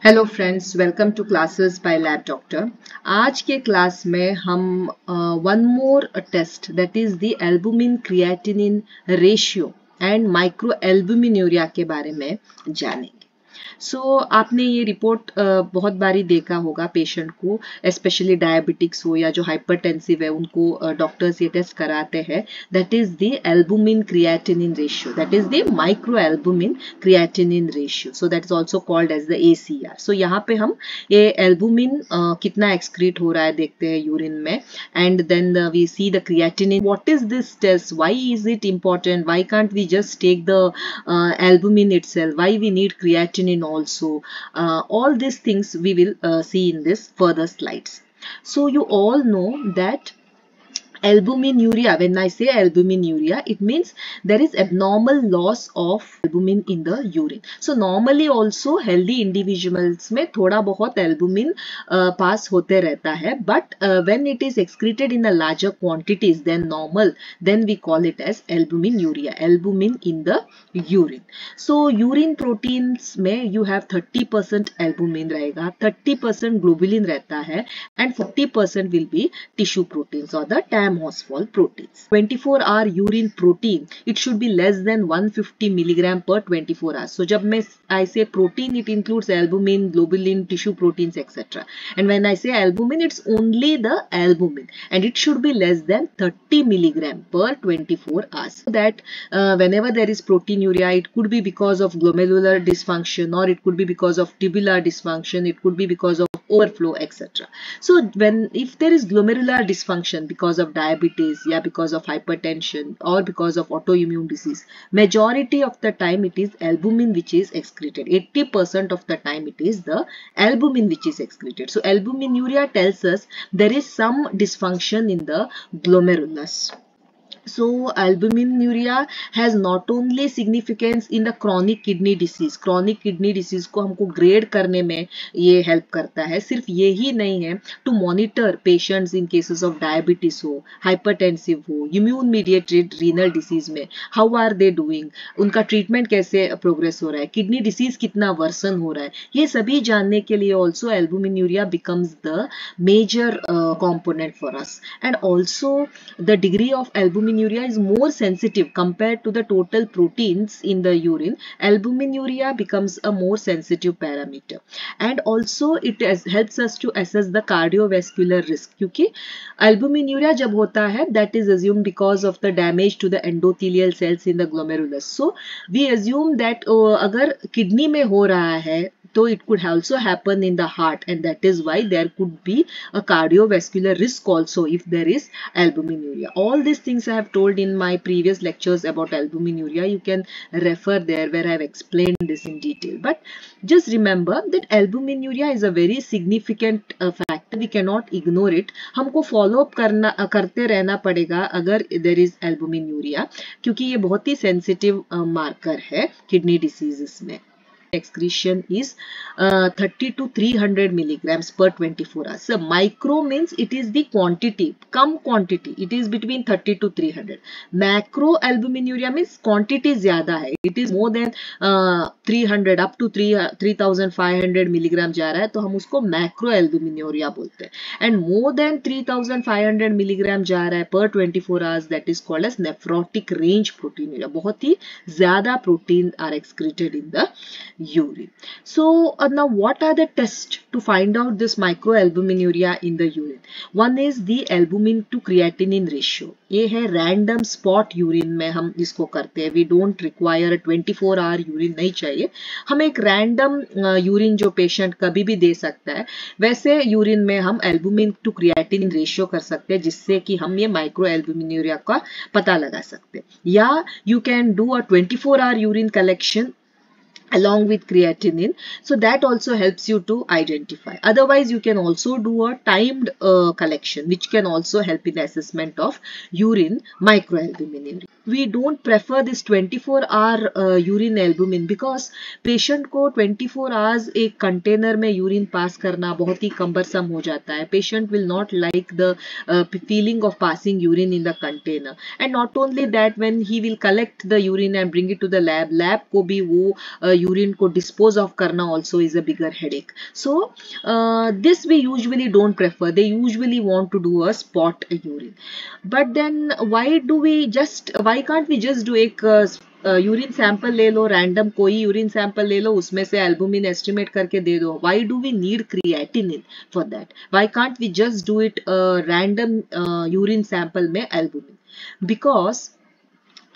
Hello friends, welcome to classes by lab doctor. आज के class में हम one more test that is the albumin creatinine ratio and micro albuminuria के बारे में जानेंगे। आपने ये रिपोर्ट बहुत बारी देखा होगा पेशेंट को, स्पेशली डायबिटिक्स हो या जो हाइपरटेंसिव है उनको डॉक्टर्स ये टेस्ट कराते हैं। That is the albumin creatinine ratio, that is the micro albumin creatinine ratio, so that is also called as the ACR। यहाँ पे हम ये एल्बुमिन कितना एक्सक्रीट हो रहा है देखते हैं यूरिन में, and then we see the creatinine. What is this test, why is it important, why can't we just take the albumin itself, why we need creatinine also, all these things we will see in this further slides. So you all know that albuminuria, when I say albuminuria, it means there is abnormal loss of albumin in the urine. So normally also healthy individuals में थोड़ा बहुत albumin पास होते रहता है, but when it is excreted in a larger quantities than normal, then we call it as albuminuria, albumin in the urine. So urine proteins में you have 30% albumin रहेगा, 30% globulin रहता है, and 40% will be tissue proteins or the Hamm-Oswald proteins. 24-hour urine protein, it should be less than 150 milligram per 24 hours. So जब मैं I say protein, it includes albumin, globulin, tissue proteins, etc. And when I say albumin, it's only the albumin, and it should be less than 30 milligram per 24 hours. So that whenever there is proteinuria, it could be because of glomerular dysfunction, or it could be because of tubular dysfunction, it could be because of overflow, etc. So if there is glomerular dysfunction because of diabetes, yeah, because of hypertension, or because of autoimmune disease, majority of the time it is albumin which is excreted. 80% of the time it is the albumin which is excreted. So albuminuria tells us there is some dysfunction in the glomerulus. So albuminuria has not only significance in the chronic kidney disease, chronic kidney disease को हमको grade करने में ये help करता है, सिर्फ ये ही नहीं है, to monitor patients in cases of diabetes हो, हाइपरटेंसिव हो, इम्यून मीडिएटेड रीनल डिसीज में हाउ आर दे डूइंग, उनका ट्रीटमेंट कैसे प्रोग्रेस हो रहा है, किडनी डिसीज कितना वर्सन हो रहा है, ये सभी जानने के लिए also albuminuria becomes the major component for us. And also the degree of albuminuria is more sensitive compared to the total proteins in the urine. Albuminuria becomes a more sensitive parameter, and also it helps us to assess the cardiovascular risk, क्योंकि albuminuria जब होता है, that is assumed because of the damage to the endothelial cells in the glomerulus. So we assume that अगर kidney में हो रहा है तो it could also happen in the heart, and that is why there could be a cardiovascular risk also if there is albuminuria. All these things I have told in my previous lectures about albuminuria. You can refer there where I have explained this in detail. But just remember that albuminuria is a very significant factor. We cannot ignore it. हमको follow up करते रहना पड़ेगा अगर there is albuminuria, क्योंकि ये बहुत ही sensitive marker है kidney diseases में. Excretion is 30 to 300 milligrams per 24 hours. So micro means it is the quantity, come quantity, it is between 30 to 300. Macro albuminuria means quantity ज़्यादा है, it is more than 300 up to 3500 milligram जा रहा है, तो हम उसको macro albuminuria बोलते हैं. And more than 3500 milligram जा रहा है per 24 hours, that is called as nephrotic range proteinuria. बहुत ही ज़्यादा protein are excreted in the urine. So now what are the tests to find out this microalbuminuria in the urine? One is the albumin to creatinine ratio. ये है random spot urine में हम इसको करते हैं. We don't require a 24-hour urine, नहीं चाहिए. हम एक random urine जो patient कभी भी दे सकता है, वैसे urine में हम albumin to creatinine ratio कर सकते हैं, जिससे कि हम ये microalbuminuria का पता लगा सकते हैं. या you can do a 24-hour urine collection along with creatinine, so that also helps you to identify. Otherwise you can also do a timed collection, which can also help in the assessment of urine microalbuminuria. we don't prefer this 24-hour urine albumin, because patient को 24 hours एक container में urine pass करना बहुत ही cumbersome हो जाता है. Patient will not like the feeling of passing urine in the container. And not only that, when he will collect the urine and bring it to the lab को भी वो urine को dispose of करना also is a bigger headache. So this we usually don't prefer. They usually want to do a spot urine. But then why can't we just do एक urine sample ले लो, random कोई urine sample ले लो, उसमें से albumin estimate करके दे दो. Why do we need creatinine for that? Why can't we just do it random urine sample में एल्बुमिन? बिकॉज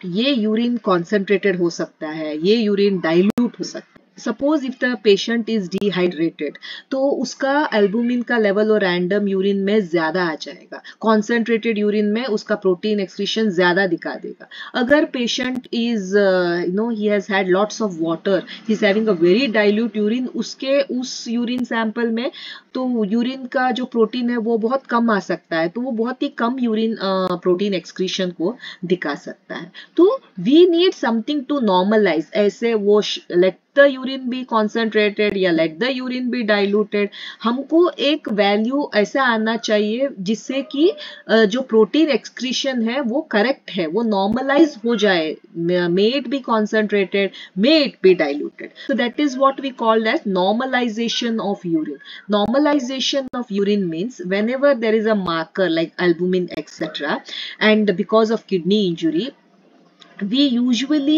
ये यूरिन कॉन्सेंट्रेटेड हो सकता है, ये यूरिन डाइल्यूट हो सकता है. Suppose if the patient is dehydrated, तो उसका एल्बुमिन का लेवल और रैंडम यूरिन में ज्यादा आ जाएगा. कॉन्सेंट्रेटेड यूरिन में उसका प्रोटीन एक्सक्रीशन ज्यादा दिखा देगा. अगर patient is he has had lots of water, he is having a very dilute urine, उस यूरिन सैंपल में तो यूरिन का जो प्रोटीन है वो बहुत कम आ सकता है, तो वो बहुत ही कम यूरिन प्रोटीन एक्सक्रीशन को दिखा सकता है. तो we need something to normalize. ऐसे वो let the urine be concentrated या let the urine be diluted, हमको एक वैल्यू ऐसा आना चाहिए जिससे कि जो प्रोटीन एक्सक्रीशन है वो करेक्ट है, वो नॉर्मलाइज हो जाए. May it be concentrated, may it be diluted. So that is what we called as normalization of urine. Normalization of urine means whenever there is a marker like albumin etc., and because of kidney injury, we usually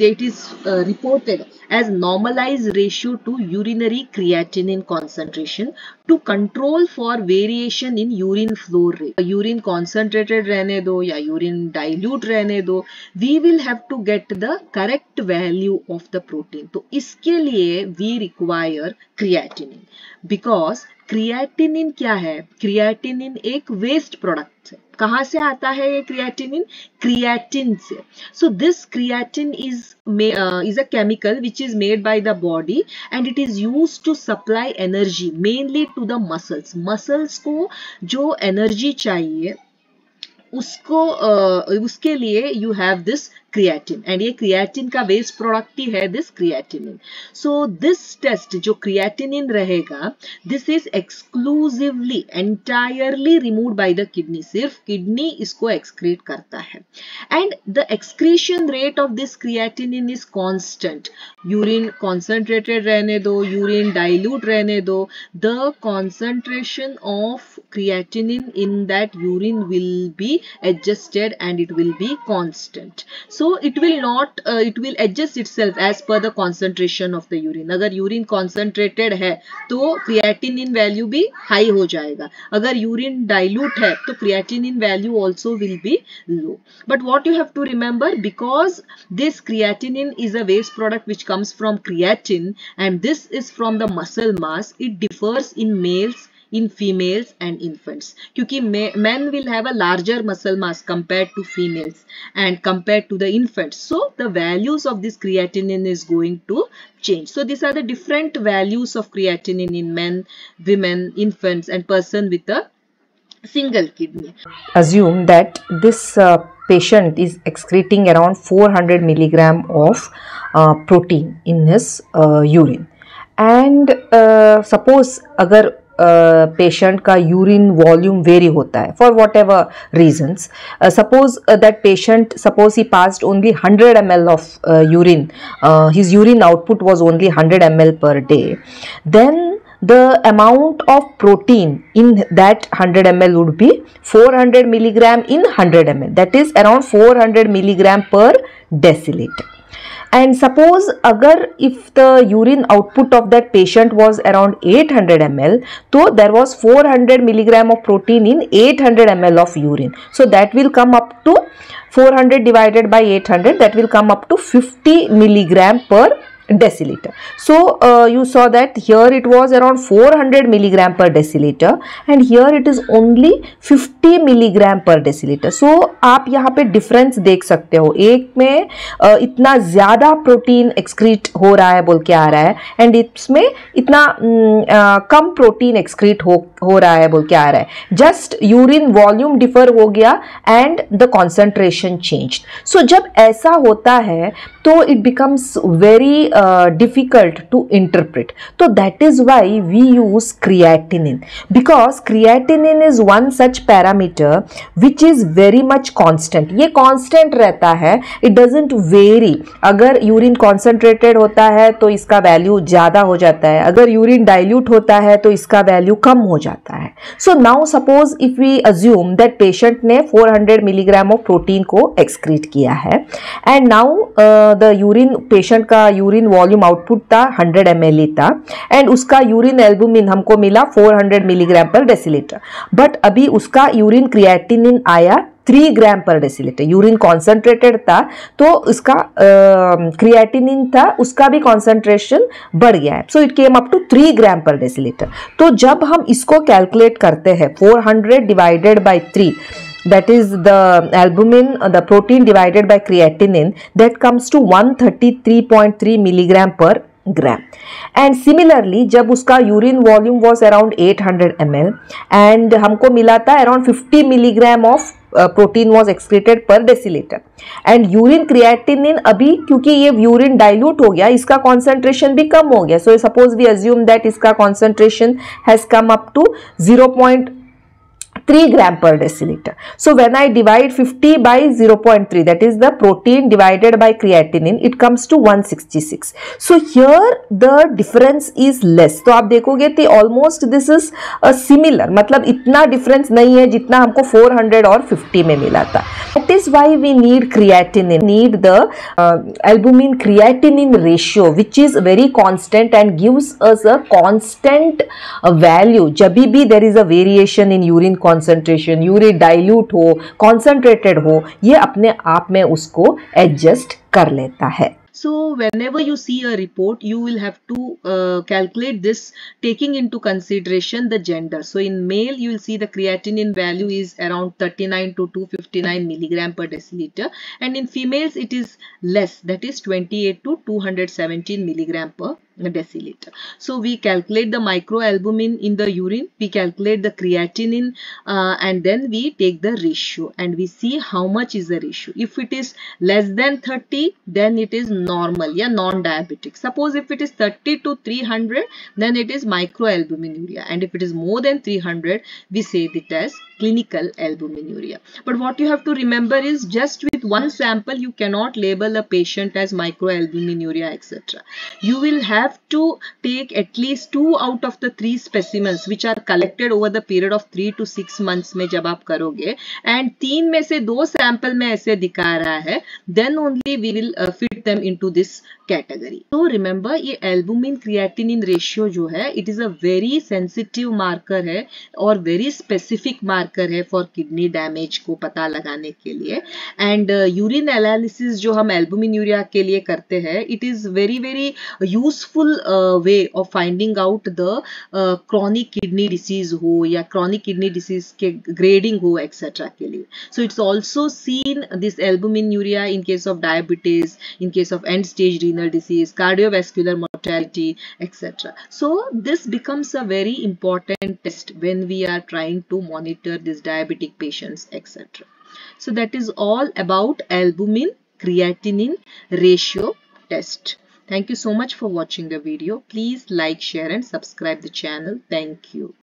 it is reported as normalized ratio to urinary creatinine concentration to control for variation in urine flow rate. Urine concentrated रहने दो या urine dilute रहने दो, we will have to get the correct value of the protein. तो इसके लिए we require creatinine, because creatinine क्या है? क्रिएटिनिन एक वेस्ट प्रोडक्ट है. कहां से आता है ये क्रिएटिनिन? क्रिएटिन से. So this creatine is a chemical which is made by the body and it is used to supply energy mainly to the muscles. Muscles को जो एनर्जी चाहिए उसके लिए you have this creatine, and ये creatine का waste product ही है this creatinine. So this test जो क्रिएटिनिन रहेगा, this is exclusively entirely removed by the kidney. सिर्फ किडनी इसको एक्सक्रीट करता है. And the excretion rate of this creatinine is constant. Urine concentrated रहने दो, यूरिन डाइल्यूट रहने दो, the concentration of creatinine in that urine will be adjusted and it will be constant. So it will adjust itself as per the concentration of the urine. अगर urine concentrated है तो creatinine value भी high हो जाएगा. अगर urine dilute है तो creatinine value also will be low. But what you have to remember, because this creatinine is a waste product which comes from creatine and this is from the muscle mass, it differs in males, in females and infants. क्योंकि men will have a larger muscle mass compared to females and compared to the infants. So the values of this creatinine is going to change. So these are the different values of creatinine in men, women, infants and person with a single kidney. Assume that this patient is excreting around 400 milligram of protein in his urine, and suppose अगर patient का urine volume very होता है for whatever reasons. Suppose that patient, suppose he passed only 100 ml of urine, his urine output was only 100 ml per day, then the amount of protein in that 100 ml would be 400 milligram in 100 ml, that is around 400 milligram per deciliter. And suppose अगर if the urine output of that patient was around 800 ml, so there was 400 milligram of protein in 800 ml of urine. So that will come up to 400 divided by 800, that will come up to 50 milligram per deciliter. So you saw that here it was around 400 milligram per deciliter and here it is only 50 milligram per deciliter. So आप यहाँ पे difference देख सकते हो, एक में इतना ज़्यादा प्रोटीन एक्सक्रीट हो रहा है बोल के आ रहा है एंड इसमें इतना कम प्रोटीन एक्सक्रीट हो रहा है बोल के आ रहा है. जस्ट यूरिन वॉल्यूम डिफर हो गया एंड द कॉन्सेंट्रेशन चेंज्ड. सो जब ऐसा होता है तो it becomes very difficult to interpret. So that is why we use creatinine, because creatinine is one such parameter which is very much constant. ये constant रहता है, it doesn't vary. अगर urine concentrated होता है तो इसका वैल्यू ज़्यादा हो जाता है, अगर यूरिन dilute होता है तो इसका वैल्यू कम हो जाता है. So now suppose if we assume that patient ने 400 milligram of protein को excrete किया है and now the urine patient का यूरिन वॉल्यूम आउटपुट था 100 ml था एंड उसका यूरिन एल्बुमिन हमको मिला 400 मिलीग्राम पर डेसीलीटर. बट अभी उसका यूरिन क्रिएटिनिन आया 3 ग्राम पर डेसीलीटर. यूरिन कॉन्सेंट्रेटेड था तो उसका क्रिएटिनिन था, उसका भी कॉन्सेंट्रेशन बढ़ गया है. So it came up to 3 gram पर डेसीलीटर. तो जब हम इसको कैलकुलेट करते हैं 400 divided by 3, that is the albumin, the protein divided by creatinine, that comes to 133.3 milligram per gram. And similarly जब उसका urine volume was around 800 ml and हमको मिला था around 50 milligram of protein was excreted पर decilitre and urine creatinine अभी क्योंकि ये urine dilute हो गया, इसका कॉन्सेंट्रेशन भी कम हो गया. So suppose we assume that इसका concentration has come up to 0.3 gram per deciliter. So when I divide 50 by 0.3, that is the protein divided by creatinine, it comes to 166. So here the difference is less. तो आप देखोगे तो almost this is similar, मतलब इतना difference नहीं है जितना हमको 400 और 50 में मिला था. That is why we need creatinine, need the albumin creatinine ratio which is very constant and gives us a constant value. जब भी there is a variation in urine concentration, urine dilute हो, कॉन्सेंट्रेटेड हो, ये अपने आप में उसको adjust कर लेता है. So whenever you see a report, you will have to calculate this taking into consideration the gender. So in male, you will see the creatinine value is around 39 to 259 milligram per deciliter, and in females it is less, that is 28 to 217 milligram per deciliter. So we calculate the microalbumin in the urine, we calculate the creatinine, and then we take the ratio and we see how much is the ratio. If it is less than 30, then it is normal, yeah, non-diabetic. Suppose if it is 30 to 300, then it is microalbuminuria, and if it is more than 300, we say it as clinical albuminuria. But what you have to remember is just with one sample you cannot label a patient as microalbuminuria, etc. You will have to take at least 2 out of the 3 specimens which are collected over the period of 3 to 6 months में जब आप करोगे and 3 में से 2 sample में ऐसे दिखा रहा है, then only we will fit them into this category. So remember ये albumin creatinine ratio जो है, it is a very sensitive marker है और very specific marker है for kidney damage को पता लगाने के लिए. And urine analysis जो हम albuminuria के लिए करते हैं, it is very useful way of finding out the chronic kidney disease हो या chronic kidney disease के grading हो etc. के लिए. So it's also seen this albuminuria in case of diabetes, in case of end stage renal disease, cardiovascular mortality, etc. So this becomes a very important test when we are trying to monitor these diabetic patients, etc. So that is all about albumin creatinine ratio test. Thank you so much for watching the video. Please like, share and subscribe the channel. Thank you.